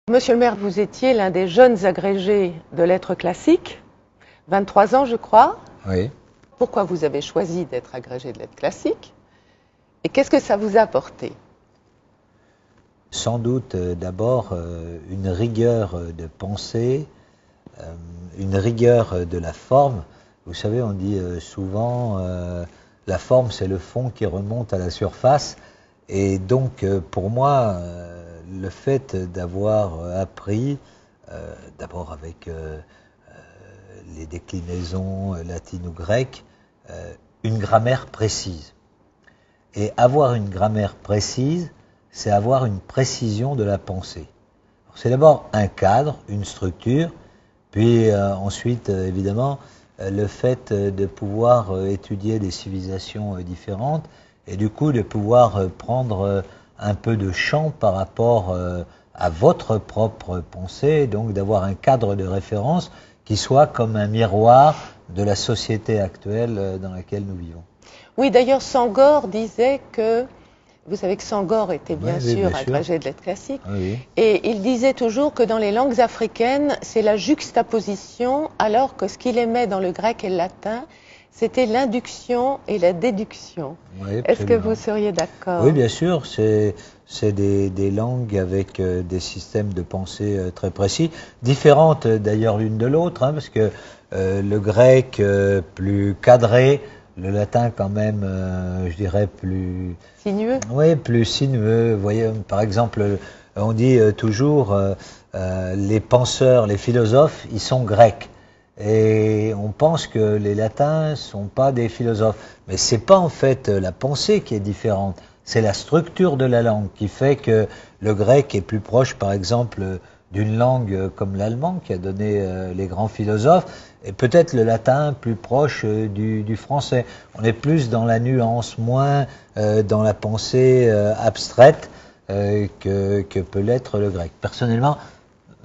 Monsieur le maire, vous étiez l'un des jeunes agrégés de lettres classiques, 23 ans je crois. Oui. Pourquoi vous avez choisi d'être agrégé de lettres classiques et qu'est-ce que ça vous a apporté? Sans doute d'abord une rigueur de pensée, une rigueur de la forme. Vous savez, on dit souvent la forme c'est le fond qui remonte à la surface. Et donc pour moi, le fait d'avoir appris, d'abord avec les déclinaisons latines ou grecques, une grammaire précise. Et avoir une grammaire précise, c'est avoir une précision de la pensée. C'est d'abord un cadre, une structure, puis ensuite, évidemment, le fait de pouvoir étudier des civilisations différentes et du coup de pouvoir prendre un peu de champ par rapport à votre propre pensée, donc d'avoir un cadre de référence qui soit comme un miroir de la société actuelle dans laquelle nous vivons. Oui, d'ailleurs, Sangor disait que, vous savez que Sangor était bien sûr agrégé de lettres classiques, oui. Et il disait toujours que dans les langues africaines, c'est la juxtaposition, alors que ce qu'il aimait dans le grec et le latin, c'était l'induction et la déduction. Oui, est-ce que vous seriez d'accord? Oui, bien sûr, c'est des langues avec des systèmes de pensée très précis, différentes d'ailleurs l'une de l'autre, hein, parce que le grec plus cadré, le latin quand même, je dirais plus... Sinueux? Oui, plus sinueux. Vous voyez, par exemple, on dit toujours les penseurs, les philosophes, ils sont grecs. Et on pense que les latins sont pas des philosophes. Mais c'est pas en fait la pensée qui est différente. C'est la structure de la langue qui fait que le grec est plus proche, par exemple, d'une langue comme l'allemand qui a donné les grands philosophes, et peut-être le latin plus proche du français. On est plus dans la nuance, moins dans la pensée abstraite que peut l'être le grec. Personnellement,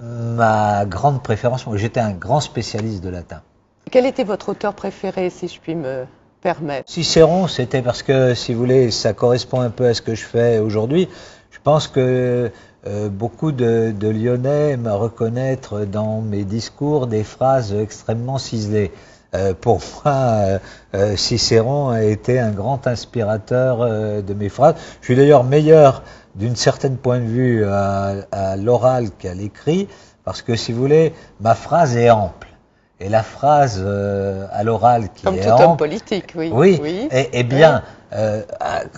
ma grande préférence, moi j'étais un grand spécialiste de latin. Quel était votre auteur préféré, si je puis me permettre? Cicéron, c'était parce que, si vous voulez, ça correspond un peu à ce que je fais aujourd'hui. Je pense que beaucoup de Lyonnais aiment reconnaître dans mes discours des phrases extrêmement ciselées. Pour moi, Cicéron a été un grand inspirateur de mes phrases. Je suis d'ailleurs meilleur d'une certaine point de vue à l'oral qu'à l'écrit, parce que, si vous voulez, ma phrase est ample. Et la phrase à l'oral qui comme est tout ample, homme politique, oui. Oui. Et bien,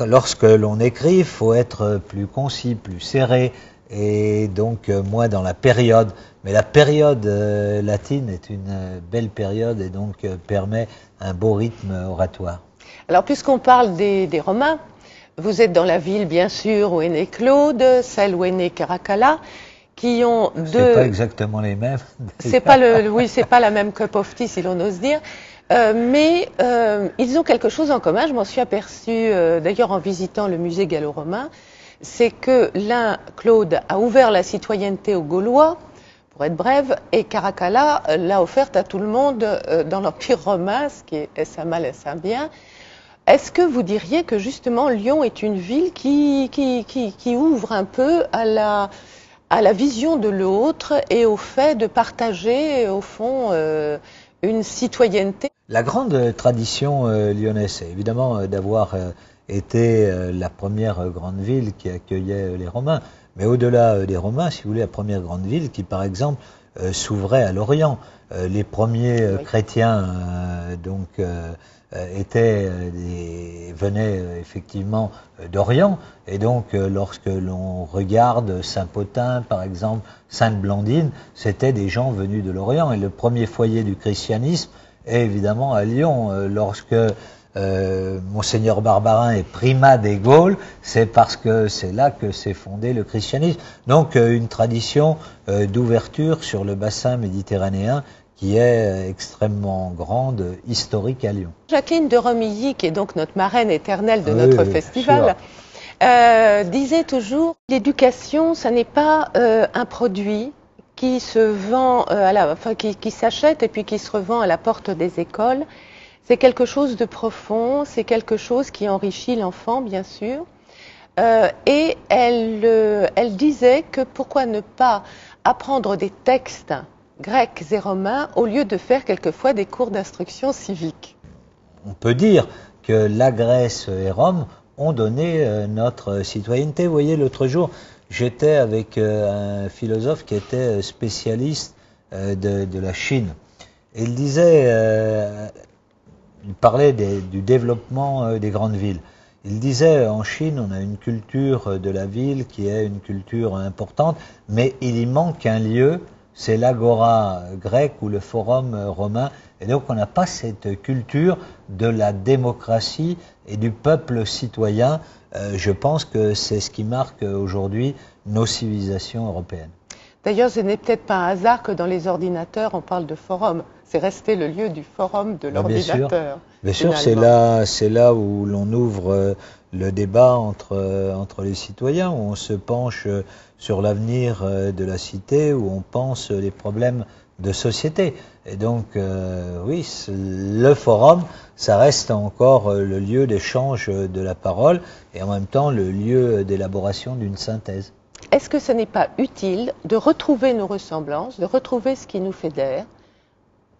lorsque l'on écrit, il faut être plus concis, plus serré, et donc moins dans la période. Mais la période latine est une belle période et donc permet un beau rythme oratoire. Alors, puisqu'on parle des Romains, vous êtes dans la ville, bien sûr, où est né Claude, celle où est né Caracalla, qui ont deux... C'est pas exactement les mêmes. C'est pas oui, c'est pas la même cup of tea, si l'on ose dire. Mais ils ont quelque chose en commun, je m'en suis aperçue d'ailleurs en visitant le musée gallo-romain, c'est que l'un, Claude, a ouvert la citoyenneté aux Gaulois, pour être brève, et Caracalla l'a offerte à tout le monde dans l'Empire romain, ce qui est un mal et un bien. Est-ce que vous diriez que justement Lyon est une ville qui ouvre un peu à la vision de l'autre et au fait de partager, au fond, une citoyenneté? La grande tradition lyonnaise, c'est évidemment d'avoir été la première grande ville qui accueillait les Romains. Mais au-delà des Romains, si vous voulez, la première grande ville qui, par exemple, s'ouvrait à l'Orient. Les premiers chrétiens venaient effectivement d'Orient. Et donc, lorsque l'on regarde Saint-Potin, par exemple, Sainte-Blandine, c'était des gens venus de l'Orient. Et le premier foyer du christianisme est évidemment à Lyon. Lorsque Monseigneur Barbarin est primat des Gaules, c'est parce que c'est là que s'est fondé le christianisme. Donc une tradition d'ouverture sur le bassin méditerranéen qui est extrêmement grande, historique à Lyon. Jacqueline de Romilly, qui est donc notre marraine éternelle de notre festival, disait toujours « L'éducation, ça n'est pas un produit qui se vend, qui s'achète et puis qui se revend à la porte des écoles. C'est quelque chose de profond, c'est quelque chose qui enrichit l'enfant, bien sûr. Et elle disait que pourquoi ne pas apprendre des textes grecs et romains au lieu de faire quelquefois des cours d'instruction civique? On peut dire que la Grèce et Rome ont donné notre citoyenneté. Vous voyez, l'autre jour, j'étais avec un philosophe qui était spécialiste de la Chine. Et il disait, il parlait du développement des grandes villes. Il disait, en Chine, on a une culture de la ville qui est une culture importante, mais il y manque un lieu, c'est l'agora grecque ou le forum romain. Et donc on n'a pas cette culture de la démocratie et du peuple citoyen. Je pense que c'est ce qui marque aujourd'hui nos civilisations européennes. D'ailleurs, ce n'est peut-être pas un hasard que dans les ordinateurs, on parle de forum. C'est resté le lieu du forum de l'ordinateur. Bien sûr, c'est là où l'on ouvre le débat entre les citoyens, où on se penche sur l'avenir de la cité, où on pense les problèmes de société. Et donc, oui, le forum, ça reste encore le lieu d'échange de la parole et en même temps le lieu d'élaboration d'une synthèse. Est-ce que ce n'est pas utile de retrouver nos ressemblances, de retrouver ce qui nous fédère,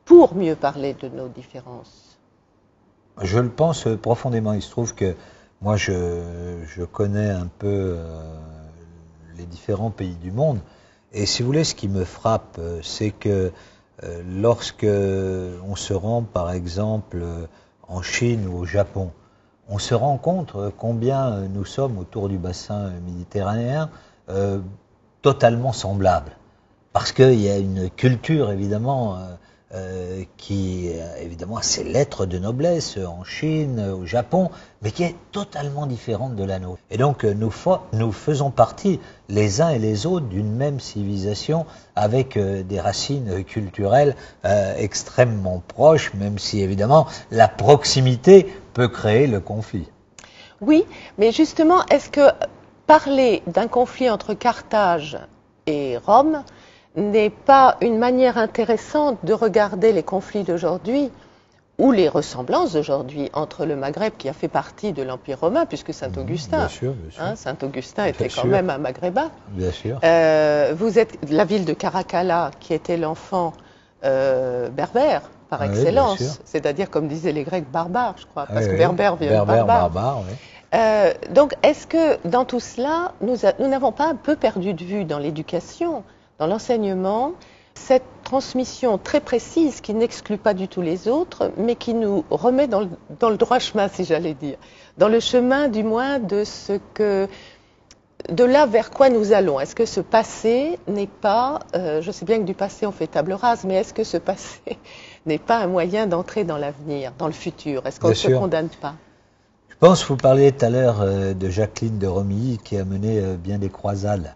pour mieux parler de nos différences? Je le pense profondément. Il se trouve que moi, je connais un peu les différents pays du monde. Et si vous voulez, ce qui me frappe, c'est que lorsque on se rend, par exemple, en Chine ou au Japon, on se rend compte combien nous sommes autour du bassin méditerranéen totalement semblables. Parce qu'il y a une culture, évidemment, qui, évidemment, a ses lettres de noblesse en Chine, au Japon, mais qui est totalement différente de la nôtre. Et donc, nous faisons partie, les uns et les autres, d'une même civilisation, avec des racines culturelles extrêmement proches, même si, évidemment, la proximité peut créer le conflit. Oui, mais justement, est-ce que parler d'un conflit entre Carthage et Rome n'est pas une manière intéressante de regarder les conflits d'aujourd'hui ou les ressemblances d'aujourd'hui entre le Maghreb qui a fait partie de l'Empire romain, puisque Saint-Augustin, Saint-Augustin était quand même un Maghrébin. Bien sûr. Vous êtes la ville de Caracalla qui était l'enfant berbère par excellence, c'est-à-dire comme disaient les Grecs barbares, je crois, parce que berbère vient de barbare. Oui. Donc, est-ce que dans tout cela, nous n'avons pas un peu perdu de vue dans l'éducation, dans l'enseignement, cette transmission très précise qui n'exclut pas du tout les autres, mais qui nous remet dans le droit chemin, si j'allais dire, dans le chemin du moins de là vers quoi nous allons. Est-ce que ce passé n'est pas, je sais bien que du passé on fait table rase, mais est-ce que ce passé n'est pas un moyen d'entrer dans l'avenir, dans le futur? Est-ce qu'on ne se condamne pas? Je pense, vous parliez tout à l'heure de Jacqueline de Romilly qui a mené bien des croisades.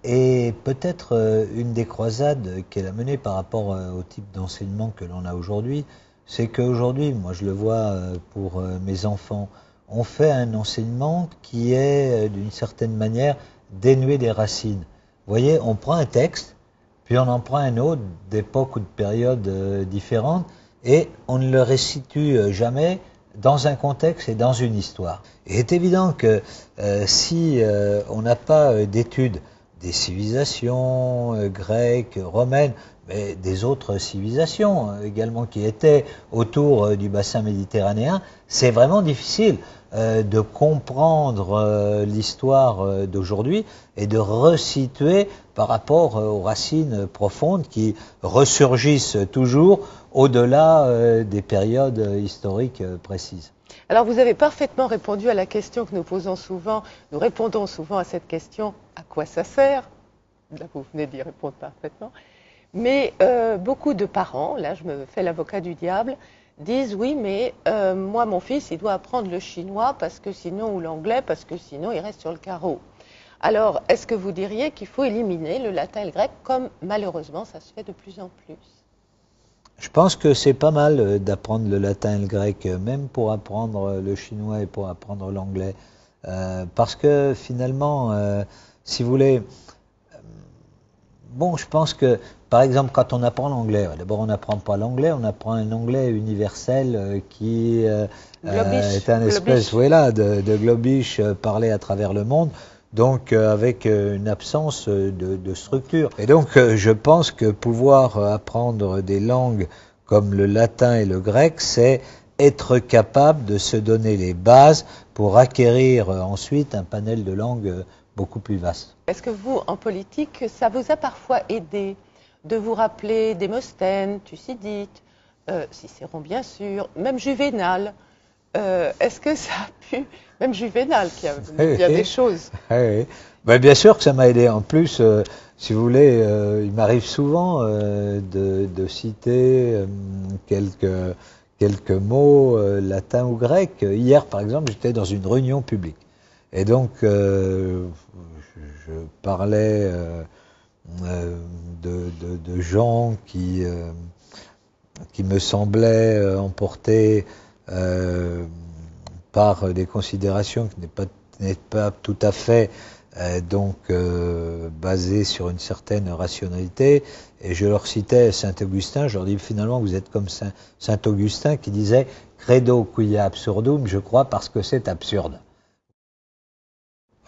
Et peut-être une des croisades qu'elle a menées par rapport au type d'enseignement que l'on a aujourd'hui, c'est qu'aujourd'hui, moi je le vois pour mes enfants, on fait un enseignement qui est d'une certaine manière dénué des racines. Vous voyez, on prend un texte, puis on en prend un autre d'époque ou de période différentes, et on ne le restitue jamais dans un contexte et dans une histoire. Il est évident que si on n'a pas d'études des civilisations grecques, romaines, mais des autres civilisations également qui étaient autour du bassin méditerranéen, c'est vraiment difficile de comprendre l'histoire d'aujourd'hui et de resituer par rapport aux racines profondes qui ressurgissent toujours au-delà des périodes historiques précises. Alors vous avez parfaitement répondu à la question que nous posons souvent, nous répondons souvent à cette question, à quoi ça sert? Là vous venez d'y répondre parfaitement. Mais beaucoup de parents, là je me fais l'avocat du diable, disent oui mais moi mon fils il doit apprendre le chinois parce que sinon, ou l'anglais parce que sinon il reste sur le carreau. Alors est-ce que vous diriez qu'il faut éliminer le latin et le grec comme malheureusement ça se fait de plus en plus? Je pense que c'est pas mal d'apprendre le latin et le grec, même pour apprendre le chinois et pour apprendre l'anglais. Parce que finalement, si vous voulez, bon, je pense que, par exemple, quand on apprend l'anglais, d'abord on n'apprend pas l'anglais, on apprend un anglais universel qui est un espèce de globish parlé à travers le monde. donc avec une absence de structure. Et donc je pense que pouvoir apprendre des langues comme le latin et le grec, c'est être capable de se donner les bases pour acquérir ensuite un panel de langues beaucoup plus vaste. Est-ce que vous, en politique, ça vous a parfois aidé de vous rappeler Démosthène, Thucydide, Cicéron bien sûr, même Juvénal? Est-ce que ça a pu, même Juvénal qui a bien des choses? Oui. Ben, bien sûr que ça m'a aidé. En plus, si vous voulez, il m'arrive souvent de citer quelques mots latins ou grecs. Hier, par exemple, j'étais dans une réunion publique. Et donc, je parlais de gens qui me semblaient emportés par des considérations qui n'est pas tout à fait basées sur une certaine rationalité. Et je leur citais Saint-Augustin, je leur dis finalement vous êtes comme Saint-Augustin qui disait « Credo quia absurdum », je crois parce que c'est absurde.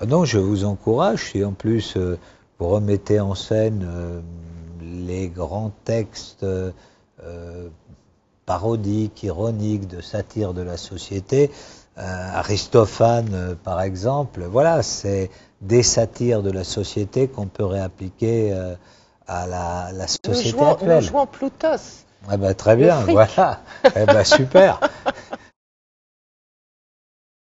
Non, je vous encourage, si en plus vous remettez en scène les grands textes parodiques, ironiques, de satire de la société, Aristophane par exemple, voilà, c'est des satires de la société qu'on peut réappliquer à la société actuelle. Nous jouons Ploutos. Ah ben, très bien, voilà, eh ben, super.